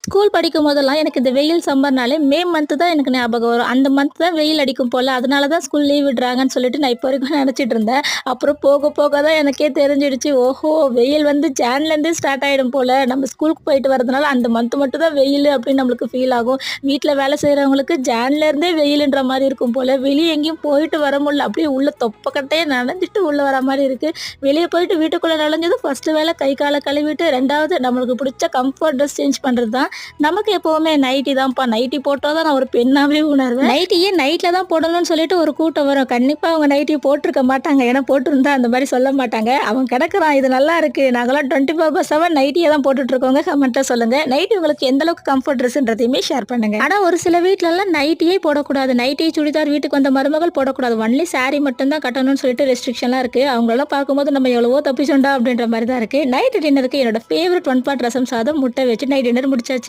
School படிக்கும் போதெல்லாம் எனக்கு இந்த வெயில் சம்மர்னாலே மே மந்த் தான் எனக்கு ஞாபகம் வரும். அந்த மந்த் தான் வெயில் அடிக்கும் போல. அதனால தான் ஸ்கூல் லீவ் விடுறாங்கன்னு சொல்லிட்டு நான் இப்போ வரைக்கும் நினச்சிட்டு இருந்தேன். அப்புறம் போக போக தான் எனக்கே தெரிஞ்சிடுச்சு. ஓஹோ! வெயில் வந்து ஜான்லேருந்தே ஸ்டார்ட் ஆயிடும் போல. நம்ம ஸ்கூலுக்கு போயிட்டு வரதுனால அந்த மந்த் மட்டும் தான் வெயில் அப்படின்னு நம்மளுக்கு ஃபீல் ஆகும். வீட்ல வேலை செய்றவங்களுக்கு ஜான்லேருந்தே வெயிலுன்ற மாரி இருக்கும் போல. வெளிய எங்கேயும் போயிட்டு வர முடியல. அப்படியே உள்ள தொப்பக்கட்டையே நனஞ்சிட்டு உள்ள வர மாரி இருக்கு. வெளிய போயிட்டு வீட்டுக்குள்ள நுழைஞ்சதும் ஃபர்ஸ்ட்டு வேலை கை கால கழுவிட்டு 2வது நம்மளுக்கு பிடிச்ச கம்ஃபர்ட் ட்ரெஸ் சேஞ்ச் பண்றது தான். நமக்கு எப்பவுமே நைட்டி தான்ப்பா. நைட்டி போட்டா தான் நான் ஒரு பெண்ணாவே உணர்வேன். நைட்டியே நைட்ல தான் போடணும்னு சொல்லிட்டு ஒரு கூட்டம் வரும். கண்டிப்பா அவங்க நைட்டி போட்டிருக்க மாட்டாங்க. ஏன்னா போட்டிருந்தா அந்த மாரி சொல்ல மாட்டாங்க. அவன் கிடக்குறான் இது நல்லா இருக்கு. நாங்கலாம் 24/7 நைட்டியே தான் போட்டுட்டு இருக்கோங்க. கமெண்ட்டா சொல்லுங்க. நைட்டி உங்களுக்கு எந்த அளவுக்கு கம்ஃபர்ட் ட்ரெஸ்ன்றதையுமே ஷேர் பண்ணுங்க. ஆனா ஒரு சில வீட்லலாம் நைட்டியே போடக்கூடாது. நைட்டி, சுடிதார் வீட்டுக்கு வந்த மருமகள் போடக்கூடாது. ஒன்லி சாரி மட்டும் தான் கட்டணும்னு சொல்லிட்டு ரெஸ்ட்ரிக்ஷன்லாம் இருக்கு. அவங்களலாம் பார்க்கும்போது நம்ம எவ்வளவோ தப்பிச்சோம்டா அப்படின்ற மாரி தான் இருக்கு. நைட் டின்னருக்கு என்னோட ஃபேவரட் ஒன் பாட் ரசம் சாதம், முட்டை வச்சு நைட் டின்னர் முடிச்சாச்சு.